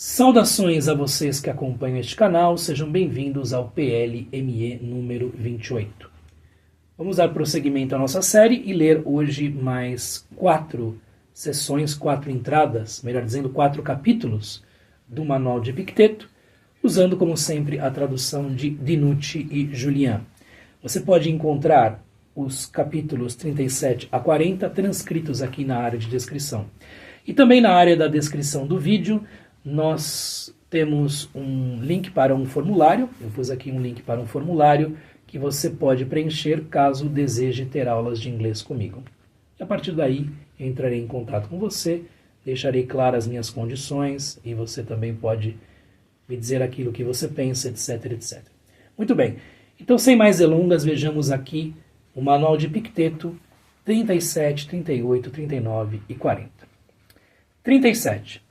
Saudações a vocês que acompanham este canal, sejam bem-vindos ao PLME número 28. Vamos dar prosseguimento à nossa série e ler hoje mais 4 sessões, 4 entradas, melhor dizendo, 4 capítulos do Manual de Epicteto, usando como sempre a tradução de Dinucci e Julian. Você pode encontrar os capítulos 37 a 40 transcritos aqui na área de descrição. E também na área da descrição do vídeo, nós temos um link para um formulário. Eu pus aqui um link para um formulário que você pode preencher caso deseje ter aulas de inglês comigo. E a partir daí, eu entrarei em contato com você, deixarei claras as minhas condições e você também pode me dizer aquilo que você pensa, etc, etc. Muito bem, então sem mais delongas, vejamos aqui o Manual de Epicteto 37, 38, 39 e 40. 37.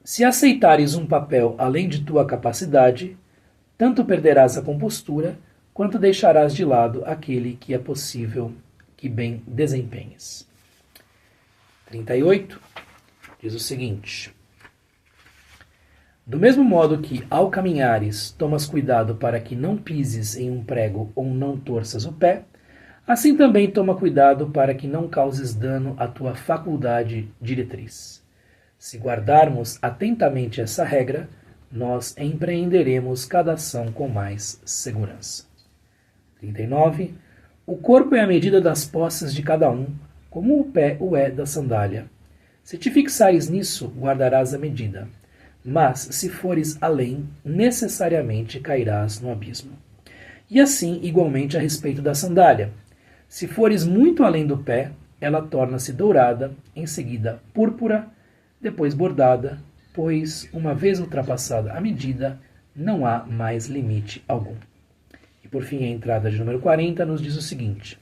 Se aceitares um papel além de tua capacidade, tanto perderás a compostura, quanto deixarás de lado aquele que é possível que bem desempenhes. 38 diz o seguinte: do mesmo modo que, ao caminhares, tomas cuidado para que não pises em um prego ou não torças o pé, assim também toma cuidado para que não causes dano à tua faculdade diretriz. Se guardarmos atentamente essa regra, nós empreenderemos cada ação com mais segurança. 39. O corpo é a medida das posses de cada um, como o pé o é da sandália. Se te fixares nisso, guardarás a medida. Mas, se fores além, necessariamente cairás no abismo. E assim, igualmente, a respeito da sandália. Se fores muito além do pé, ela torna-se dourada, em seguida púrpura, depois bordada, pois, uma vez ultrapassada a medida, não há mais limite algum. E por fim, a entrada de número 40 nos diz o seguinte: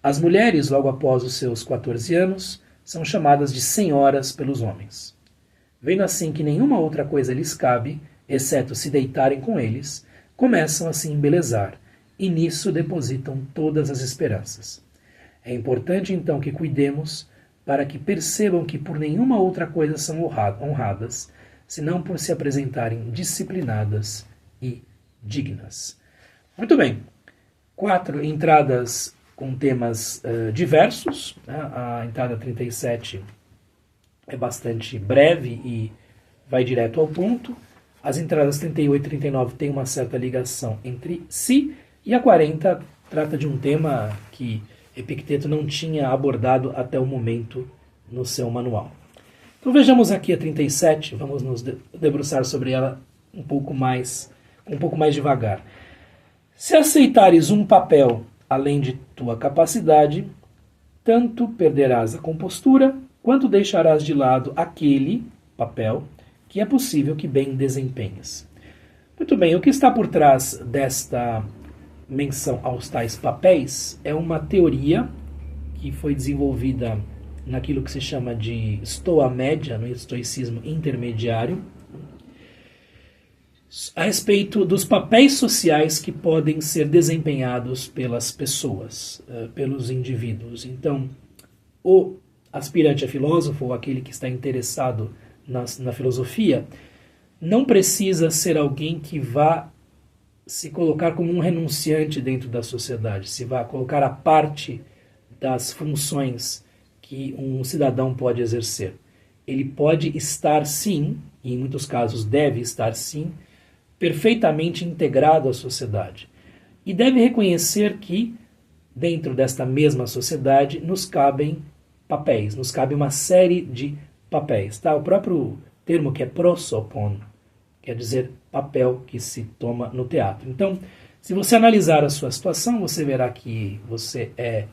as mulheres, logo após os seus 14 anos, são chamadas de senhoras pelos homens. Vendo assim que nenhuma outra coisa lhes cabe, exceto se deitarem com eles, começam a se embelezar, e nisso depositam todas as esperanças. É importante então que cuidemos para que percebam que por nenhuma outra coisa são honradas, senão por se apresentarem disciplinadas e dignas. Muito bem, 4 entradas com temas diversos. Né? A entrada 37 é bastante breve e vai direto ao ponto. As entradas 38 e 39 têm uma certa ligação entre si, e a 40 trata de um tema que Epicteto não tinha abordado até o momento no seu manual. Então vejamos aqui a 37, vamos nos debruçar sobre ela um pouco mais devagar. Se aceitares um papel além de tua capacidade, tanto perderás a compostura, quanto deixarás de lado aquele papel que é possível que bem desempenhes. Muito bem, o que está por trás desta menção aos tais papéis é uma teoria que foi desenvolvida naquilo que se chama de Stoa Média, no estoicismo intermediário, a respeito dos papéis sociais que podem ser desempenhados pelas pessoas, pelos indivíduos. Então, o aspirante a filósofo, ou aquele que está interessado na filosofia, não precisa ser alguém que vá se colocar como um renunciante dentro da sociedade, se vá colocar a parte das funções que um cidadão pode exercer. Ele pode estar sim, e em muitos casos deve estar sim, perfeitamente integrado à sociedade. E deve reconhecer que, dentro desta mesma sociedade, nos cabem papéis, nos cabe uma série de papéis. Tá? O próprio termo que é prosopon quer dizer papel que se toma no teatro. Então, se você analisar a sua situação, você verá que você é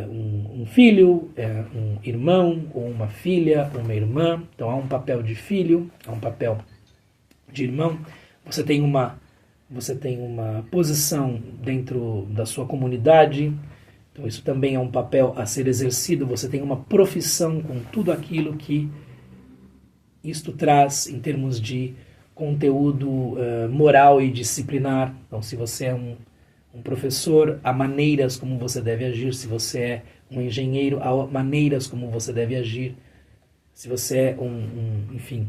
um filho, um irmão, ou uma filha, uma irmã. Então, há um papel de filho, há um papel de irmão. Você tem uma posição dentro da sua comunidade. Então, isso também é um papel a ser exercido. Você tem uma profissão com tudo aquilo que isto traz em termos de conteúdo moral e disciplinar. Então, se você é um professor, há maneiras como você deve agir. Se você é um engenheiro, há maneiras como você deve agir. Se você é enfim,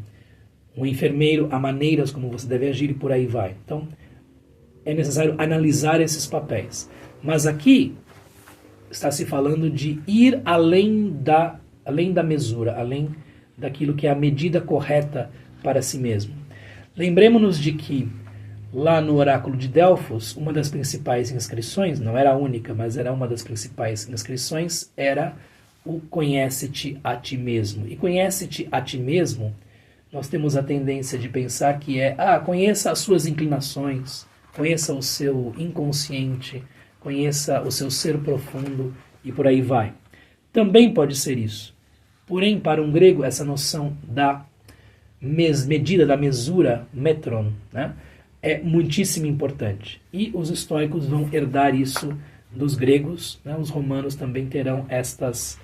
Um enfermeiro, há maneiras como você deve agir e por aí vai. Então, é necessário analisar esses papéis. Mas aqui está se falando de ir além da mesura, além daquilo que é a medida correta para si mesmo. Lembremos-nos de que lá no oráculo de Delfos, uma das principais inscrições, não era a única, mas era uma das principais inscrições, era o conhece-te a ti mesmo. E conhece-te a ti mesmo, nós temos a tendência de pensar que é, conheça as suas inclinações, conheça o seu inconsciente, conheça o seu ser profundo e por aí vai. Também pode ser isso. Porém, para um grego, essa noção da medida, da mesura, metron, né, é muitíssimo importante. E os estoicos vão herdar isso dos gregos, né, os romanos também terão estas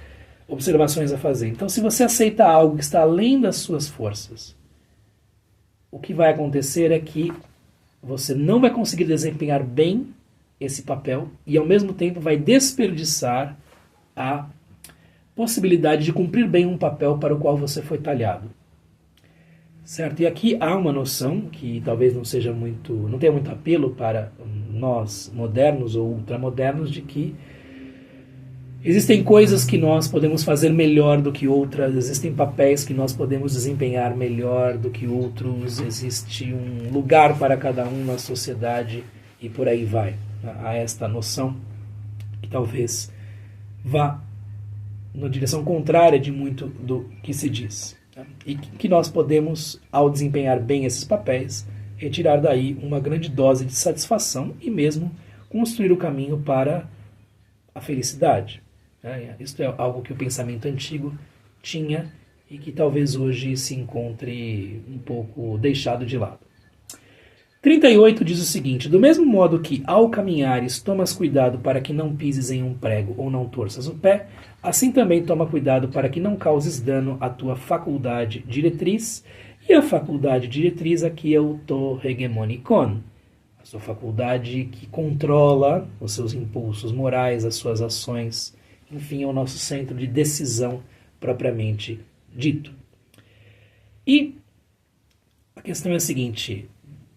observações a fazer. Então, se você aceita algo que está além das suas forças, o que vai acontecer é que você não vai conseguir desempenhar bem esse papel e, ao mesmo tempo, vai desperdiçar a possibilidade de cumprir bem um papel para o qual você foi talhado. Certo? E aqui há uma noção que talvez não tenha muito apelo para nós modernos ou ultramodernos, de que existem coisas que nós podemos fazer melhor do que outras, existem papéis que nós podemos desempenhar melhor do que outros, existe um lugar para cada um na sociedade e por aí vai. Há esta noção que talvez vá na direção contrária de muito do que se diz. E que nós podemos, ao desempenhar bem esses papéis, retirar daí uma grande dose de satisfação e mesmo construir o caminho para a felicidade. Isso é algo que o pensamento antigo tinha e que talvez hoje se encontre um pouco deixado de lado. 38 diz o seguinte: do mesmo modo que, ao caminhares, tomas cuidado para que não pises em um prego ou não torças o pé, assim também toma cuidado para que não causes dano à tua faculdade diretriz, e a faculdade diretriz aqui é o to hegemonikon, a sua faculdade que controla os seus impulsos morais, as suas ações, enfim, é o nosso centro de decisão propriamente dito. E a questão é a seguinte: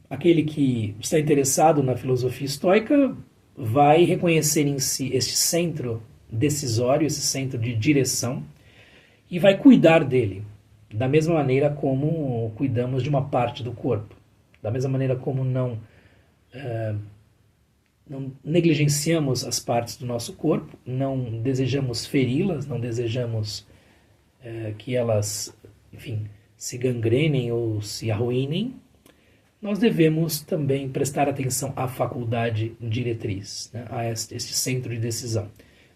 aquele que está interessado na filosofia estoica vai reconhecer em si este centro decisório, esse centro de direção, e vai cuidar dele, da mesma maneira como cuidamos de uma parte do corpo, da mesma maneira como não negligenciamos as partes do nosso corpo, não desejamos feri-las, não desejamos que elas, enfim, se gangrenem ou se arruinem. Nós devemos também prestar atenção à faculdade diretriz, né, a este centro de decisão.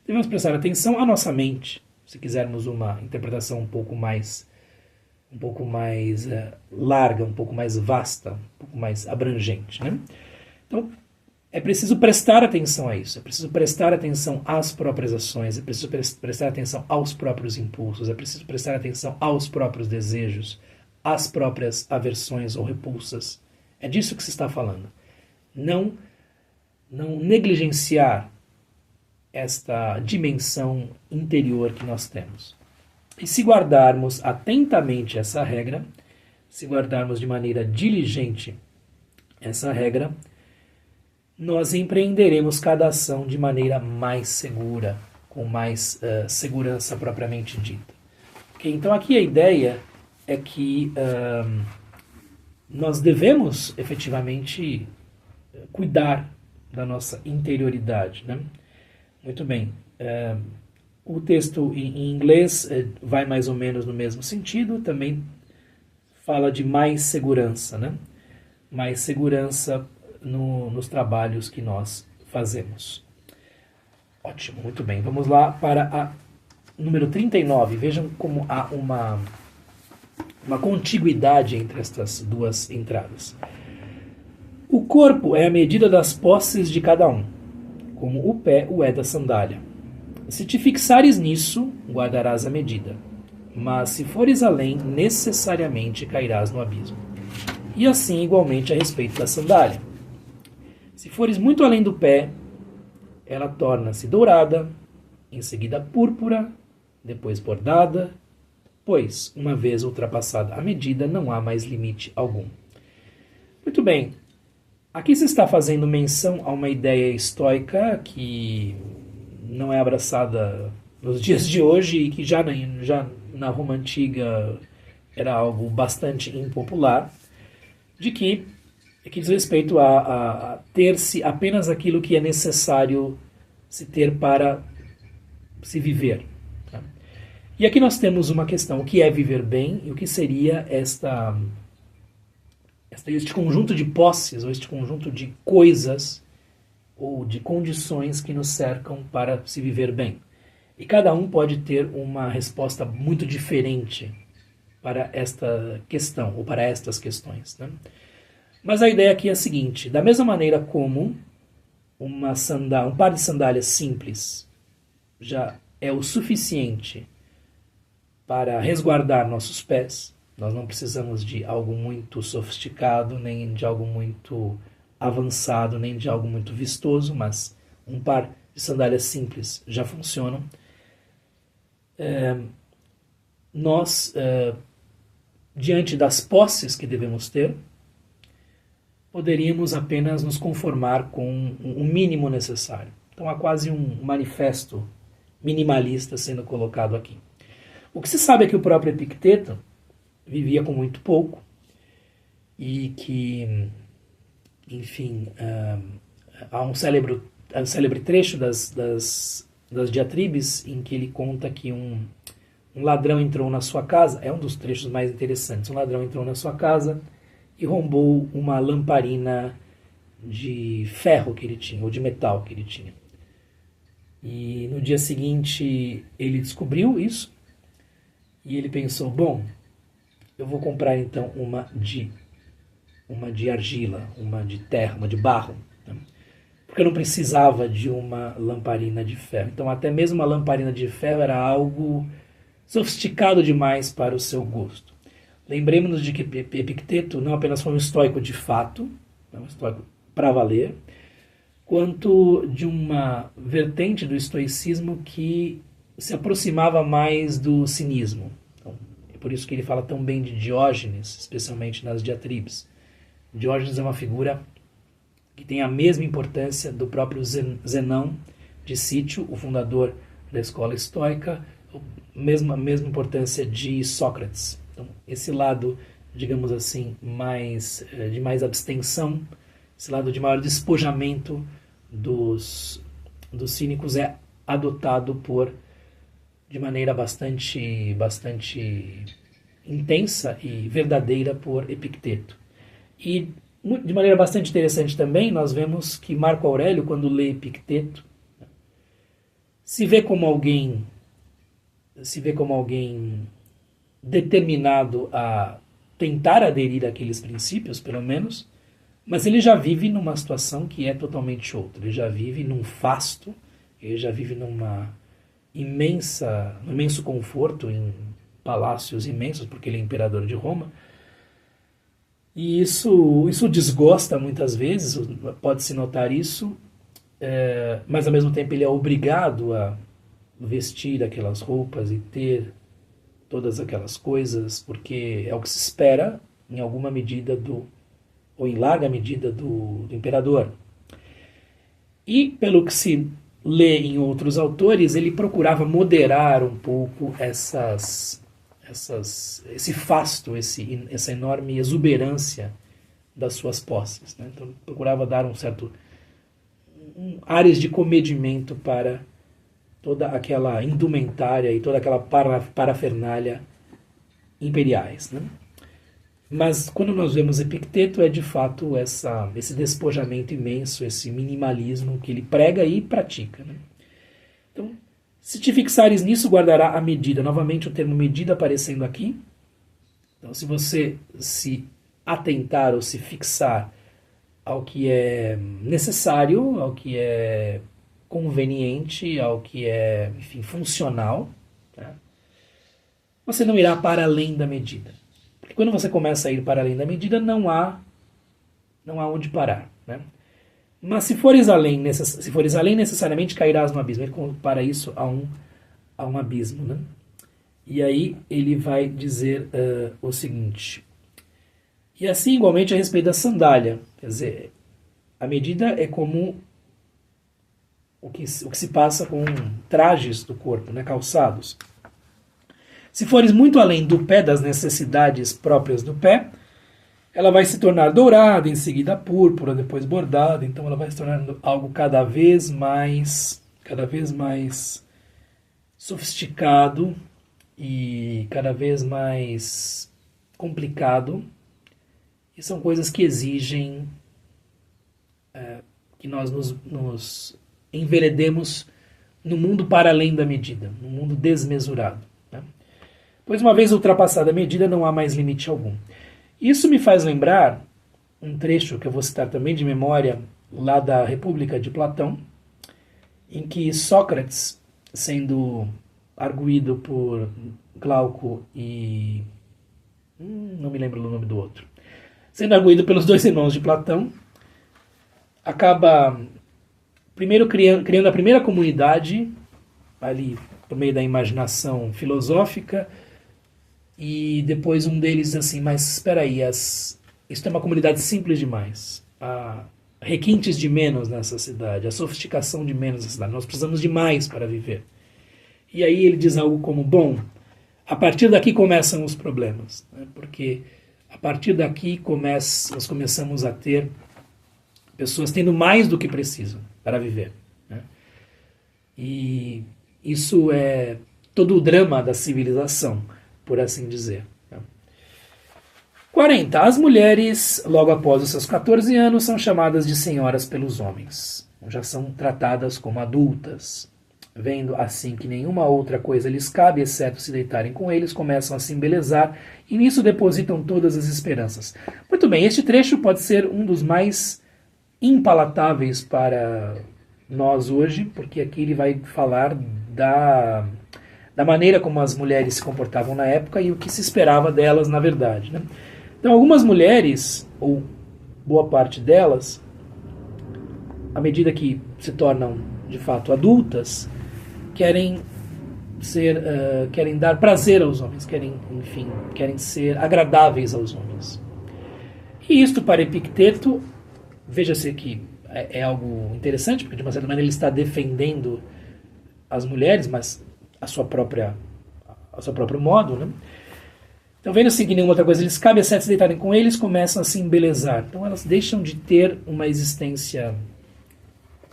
Devemos prestar atenção à nossa mente, se quisermos uma interpretação um pouco mais larga, um pouco mais vasta, um pouco mais abrangente. Né? Então, é preciso prestar atenção a isso, é preciso prestar atenção às próprias ações, é preciso prestar atenção aos próprios impulsos, é preciso prestar atenção aos próprios desejos, às próprias aversões ou repulsas. É disso que se está falando. Não negligenciar esta dimensão interior que nós temos. E se guardarmos atentamente essa regra, se guardarmos de maneira diligente essa regra, nós empreenderemos cada ação de maneira mais segura, com mais segurança propriamente dita. Okay? Então aqui a ideia é que nós devemos efetivamente cuidar da nossa interioridade. Né? Muito bem. O texto em inglês vai mais ou menos no mesmo sentido, também fala de mais segurança, né? Mais segurança nos trabalhos que nós fazemos. Ótimo, muito bem. Vamos lá para a número 39. Vejam como há uma contiguidade entre estas duas entradas. O corpo é a medida das posses de cada um, como o pé o é da sandália. Se te fixares nisso, guardarás a medida, mas se fores além, necessariamente cairás no abismo. E assim igualmente a respeito da sandália. Se fores muito além do pé, ela torna-se dourada, em seguida púrpura, depois bordada pois, uma vez ultrapassada a medida, não há mais limite algum. Muito bem, aqui se está fazendo menção a uma ideia estoica que não é abraçada nos dias de hoje e que já na Roma Antiga era algo bastante impopular, de que diz respeito a ter-se apenas aquilo que é necessário se ter para se viver. Tá? E aqui nós temos uma questão, o que é viver bem e o que seria este conjunto de posses, ou este conjunto de coisas, ou de condições que nos cercam para se viver bem. E cada um pode ter uma resposta muito diferente para esta questão, ou para estas questões. Né? Mas a ideia aqui é a seguinte, da mesma maneira como um par de sandálias simples já é o suficiente para resguardar nossos pés, nós não precisamos de algo muito sofisticado, nem de algo muito avançado, nem de algo muito vistoso, mas um par de sandálias simples já funcionam. Nós, diante das posses que devemos ter, poderíamos apenas nos conformar com o mínimo necessário. Então há quase um manifesto minimalista sendo colocado aqui. O que se sabe é que o próprio Epicteto vivia com muito pouco e que, enfim, há um célebre trecho das diatribes em que ele conta que um ladrão entrou na sua casa, é um dos trechos mais interessantes, um ladrão entrou na sua casa e roubou uma lamparina de ferro que ele tinha, ou de metal que ele tinha. E no dia seguinte ele descobriu isso e ele pensou, bom, eu vou comprar então uma de argila, uma de terra, uma de barro, né? Porque eu não precisava de uma lamparina de ferro. Então até mesmo uma lamparina de ferro era algo sofisticado demais para o seu gosto. Lembremos-nos de que Epicteto não apenas foi um estoico de fato, um estoico para valer, quanto de uma vertente do estoicismo que se aproximava mais do cinismo. Então, é por isso que ele fala tão bem de Diógenes, especialmente nas diatribes. Diógenes é uma figura que tem a mesma importância do próprio Zenão de Cítio, o fundador da escola estoica, a mesma importância de Sócrates. Então, esse lado, digamos assim, de mais abstenção, esse lado de maior despojamento dos cínicos é adotado de maneira bastante intensa e verdadeira por Epicteto. E de maneira bastante interessante também, nós vemos que Marco Aurélio, quando lê Epicteto, se vê como alguém determinado a tentar aderir àqueles princípios, pelo menos, mas ele já vive numa situação que é totalmente outra. Ele já vive num fasto, ele já vive num imenso conforto, em palácios imensos, porque ele é imperador de Roma. E isso desgosta muitas vezes, pode-se notar isso, mas ao mesmo tempo ele é obrigado a vestir aquelas roupas e ter todas aquelas coisas, porque é o que se espera, em alguma medida, ou em larga medida, do imperador. E, pelo que se lê em outros autores, ele procurava moderar um pouco esse fasto, essa enorme exuberância das suas posses. Né? Então, procurava dar áreas de comedimento para toda aquela indumentária e toda aquela parafernália imperiais. Né? Mas quando nós vemos Epicteto, é de fato esse despojamento imenso, esse minimalismo que ele prega e pratica. Né? Então, se te fixares nisso, guardará a medida. Novamente o termo medida aparecendo aqui. Então, se você se atentar ou se fixar ao que é necessário, ao que é conveniente, ao que é, enfim, funcional, tá? Você não irá para além da medida. Porque quando você começa a ir para além da medida, não há onde parar. Né? Mas se fores além necessariamente cairás no abismo. Ele compara isso a um abismo. Né? E aí ele vai dizer o seguinte: e assim igualmente a respeito da sandália, quer dizer, a medida é como o que se passa com trajes do corpo, né, calçados. Se fores muito além do pé, das necessidades próprias do pé, ela vai se tornar dourada, em seguida púrpura, depois bordada, então ela vai se tornando algo cada vez mais sofisticado e cada vez mais complicado. E são coisas que exigem que nós nos enveredemos no mundo para além da medida, no mundo desmesurado. Né? Pois uma vez ultrapassada a medida, não há mais limite algum. Isso me faz lembrar um trecho que eu vou citar também de memória, lá da República de Platão, em que Sócrates, sendo arguído por Glauco e... não me lembro o nome do outro. Sendo arguído pelos dois irmãos de Platão, acaba primeiro criando a primeira comunidade, ali por meio da imaginação filosófica, e depois um deles diz assim, mas espera aí, isso é uma comunidade simples demais. Há requintes de menos nessa cidade, a sofisticação de menos nessa cidade. Nós precisamos de mais para viver. E aí ele diz algo como, bom, a partir daqui começam os problemas, né? Porque a partir daqui nós começamos a ter pessoas tendo mais do que precisam para viver. Né? E isso é todo o drama da civilização, por assim dizer. 40. As mulheres, logo após os seus 14 anos, são chamadas de senhoras pelos homens. Já são tratadas como adultas. Vendo assim que nenhuma outra coisa lhes cabe, exceto se deitarem com eles, começam a se embelezar e nisso depositam todas as esperanças. Muito bem, este trecho pode ser um dos mais impalatáveis para nós hoje, porque aqui ele vai falar da maneira como as mulheres se comportavam na época e o que se esperava delas na verdade. Né? Então algumas mulheres, ou boa parte delas, à medida que se tornam de fato adultas, querem dar prazer aos homens, querem ser agradáveis aos homens. E isto para Epicteto, veja-se que é algo interessante, porque de uma certa maneira ele está defendendo as mulheres, mas a seu próprio modo, né? Então, vendo assim que nenhuma outra coisa lhes cabe, exceto se deitarem com eles, começam a se embelezar. Então elas deixam de ter uma existência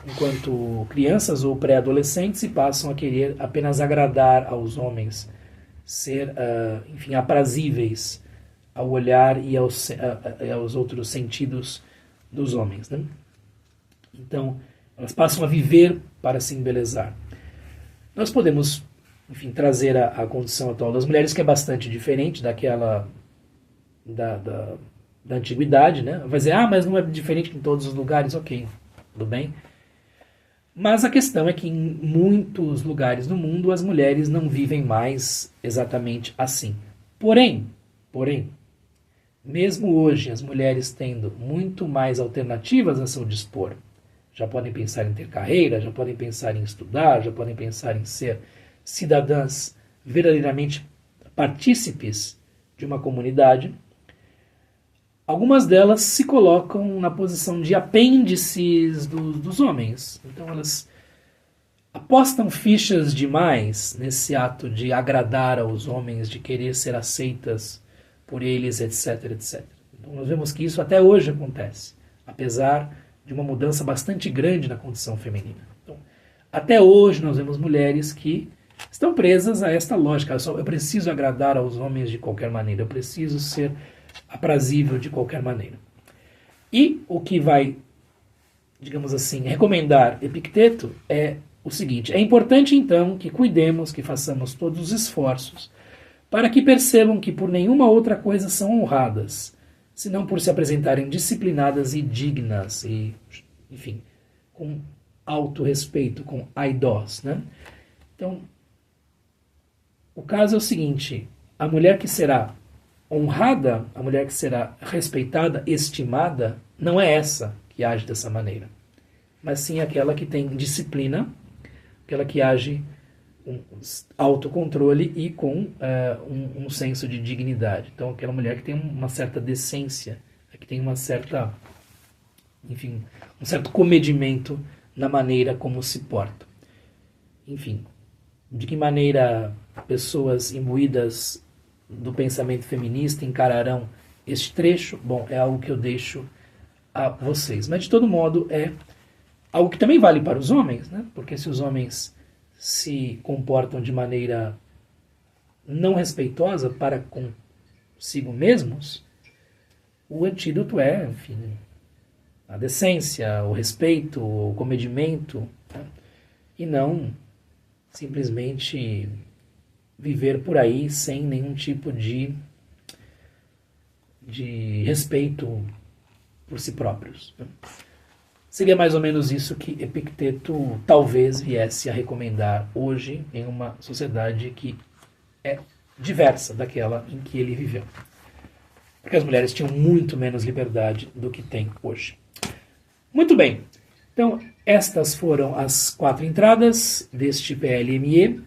enquanto crianças ou pré-adolescentes e passam a querer apenas agradar aos homens, ser, aprazíveis ao olhar e aos outros sentidos dos homens. Né? Então, elas passam a viver para se embelezar. Nós podemos, trazer a condição atual das mulheres, que é bastante diferente daquela da antiguidade. Né? Vai dizer, mas não é diferente em todos os lugares. Ok, tudo bem. Mas a questão é que em muitos lugares do mundo as mulheres não vivem mais exatamente assim. Porém, mesmo hoje as mulheres tendo muito mais alternativas a seu dispor, já podem pensar em ter carreira, já podem pensar em estudar, já podem pensar em ser cidadãs verdadeiramente partícipes de uma comunidade, algumas delas se colocam na posição de apêndices dos homens. Então elas apostam fichas demais nesse ato de agradar aos homens, de querer ser aceitas por eles, etc, etc. Então nós vemos que isso até hoje acontece, apesar de uma mudança bastante grande na condição feminina. Então, até hoje nós vemos mulheres que estão presas a esta lógica. Eu preciso agradar aos homens de qualquer maneira, eu preciso ser aprazível de qualquer maneira. E o que vai, digamos assim, recomendar Epicteto é o seguinte: é importante então que cuidemos, que façamos todos os esforços para que percebam que por nenhuma outra coisa são honradas, senão por se apresentarem disciplinadas e dignas, e, com alto respeito, com aidós. Né? Então, o caso é o seguinte: a mulher que será honrada, a mulher que será respeitada, estimada, não é essa que age dessa maneira, mas sim aquela que tem disciplina, aquela que age um autocontrole e com um senso de dignidade. Então, aquela mulher que tem uma certa decência, que tem uma certa, enfim, um certo comedimento na maneira como se porta. Enfim, de que maneira pessoas imbuídas do pensamento feminista encararão este trecho? Bom, é algo que eu deixo a vocês. Mas, de todo modo, é algo que também vale para os homens, né? Porque se os homens se comportam de maneira não respeitosa para consigo mesmos, o antídoto é, enfim, a decência, o respeito, o comedimento, né? E não simplesmente viver por aí sem nenhum tipo de respeito por si próprios, né? Seria mais ou menos isso que Epicteto talvez viesse a recomendar hoje em uma sociedade que é diversa daquela em que ele viveu. Porque as mulheres tinham muito menos liberdade do que têm hoje. Muito bem. Então, estas foram as 4 entradas deste PLME.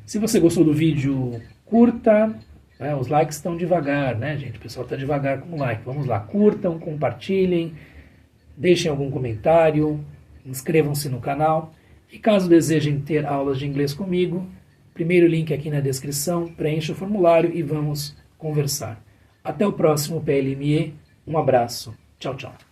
Se você gostou do vídeo, curta. Né? Os likes estão devagar, né, gente? O pessoal está devagar com o like. Vamos lá, curtam, compartilhem. Deixem algum comentário, inscrevam-se no canal e caso desejem ter aulas de inglês comigo, primeiro link aqui na descrição, preencha o formulário e vamos conversar. Até o próximo PLME, um abraço, tchau, tchau.